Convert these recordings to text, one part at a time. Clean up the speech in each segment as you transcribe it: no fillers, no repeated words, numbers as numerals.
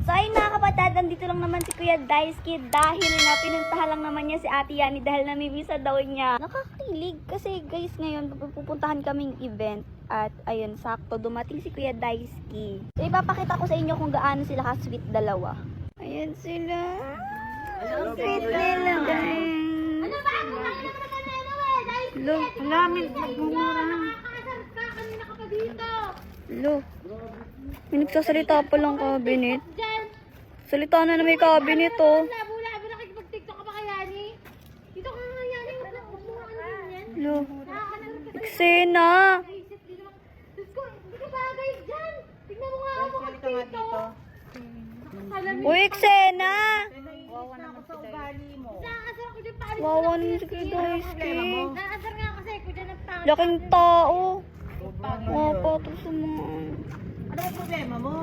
So ayun mga kapatid, nandito lang naman si Kuya Daisuke dahil nga pinuntahan lang naman niya si Ate Yani dahil namimisa daw niya. Nakakilig kasi guys ngayon pupuntahan kaming event at ayun sakto dumating si Kuya Daisuke. So ipapakita ko sa inyo kung gaano sila ka-sweet dalawa. Ayan sila. Ang sweet nila guys. Ano ba? Ano ba? Ano ba? Look, namin nagmumura na. Nakakasal ka kanina ka pa dito. Look. May nagsasalita pa lang cabinet. Diyan. Salita na may cabinet oh. Labo-labo nakikipag-tiktok ka pa kay Yani. Dito ka nga Yani. Huwag mo ano yan. Look. Nakakasal ka. Eksena. Naisip din naman. Diyos ko, hindi ka bagay dyan. Tignan mo nga ako dito. Uy, eksena. Nakakasal ako dyan. Paalis Wawa naman si Kuya Daisuke. Nakakasal nga kasi ako dyan ng tao. Laking tao. Patong sa mga... Ano ang problema mo?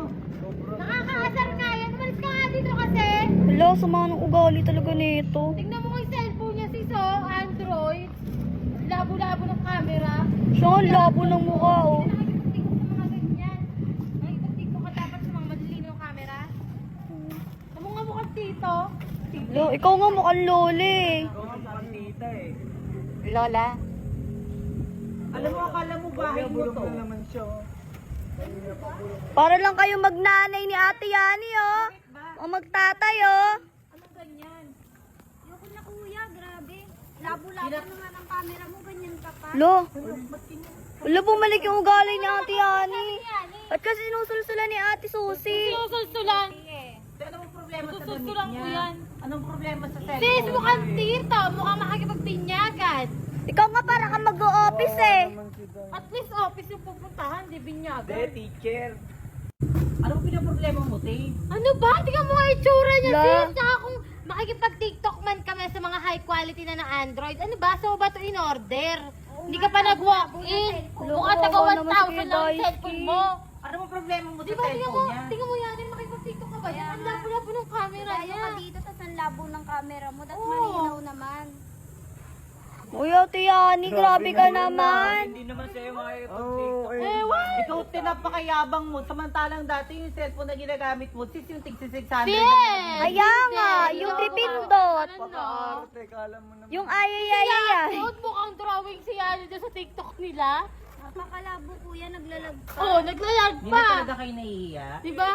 Nakakasal nga yan. Umalis ka nga dito kasi. Wala, sama ng ugali talaga nito. Tignan mo yung cellphone niya sis oh, Android. Labo-labo ng camera. Siya nga, labo ng mukha oh. Nakikipag-tiktok sa mga ganyan. Nakikipag-tiktok ka dapat sa mga madalino ng camera. Amo nga mukhang tito. Lo, ikaw nga mukhang loli. Ikaw ang pangita eh. Lola. Alam mo, akala mo bahay mo to. naman siya. Para lang kayo magnanay ni Ate Yani oh. O magtatay oh. Anong ganyan? Ayoko na kuya, grabe. Labo-labo naman ang camera mo, ganyan ka pa. Lo. Wala, bumalik yung ugali ni Ate Yani. At kasi sinusulsulan ni Ate Susi. Sinusulsulan. Ano ang problema sa damit Sususulan ko niya? yan. Anong problema sa cellphone? Sis, mukhang tito. Mukhang makikipagpinyagan. Ikaw nga para kang mag-o-office eh. At least office yung pupuntahan, di binyagan. Teacher. Anong pinaproblema mo, Tay? Ano ba? Tingnan mo nga itsura niya, La. sis. Saka kung makikipag-tiktok man kami sa mga high quality na ng Android, ano ba? So ba ito in order? Hindi ka pa nag-walk-in. Mukhang taga Kawawa naman si 1,000 lang Kuya ang cellphone mo. Ano ang problema mo Di sa ba? Tingnan mo, cellphone niya? tingnan mo yan. Makikipag-tiktok ka ba? Yan, ang labo-labo ng camera niya. Tayo ka dito, tas ang labo ng camera mo, tas Oo. malinaw naman. Uy, Ate Yani, grabe ka naman. Hindi naman sa'yo makikipag-tiktok. Ewan! Ikaw tinapakayabang mo, samantalang dati yung cellphone na ginagamit mo, sis yung tig 600. Yes! Kaya nga, yung tripindot. Paka-arte, kala mo naman. Yung ayayayay. Suot mukhang drawing si Yani doon sa TikTok nila. Napakalabo kuya, naglalag pa. Oo, naglalag Hindi na pa. talaga kayo nahihiya. Di ba?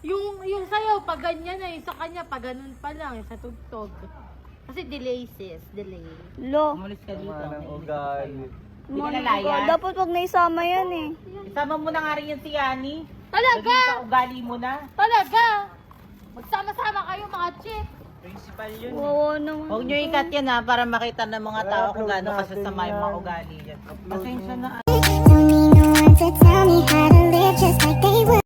Yung sayo, pag ganyan na, yung sa kanya, pag ganun pa lang, yung sa tugtog. Kasi delay sis, delay. Lo. Umalis ka dito. Tama ng naiinis ugali. tayo. Hindi ka nalaya. Dapat wag naisama yan eh. Isama mo na nga rin yan si Yani. Talaga? Naging kaugali mo na. Talaga? Magsama-sama kayo mga chick. Principal yun. Wawa naman. Huwag nyo ikat yan ha, para makita ng mga tao kung gaano kasasama yung mga ugali yan. Pasensya na.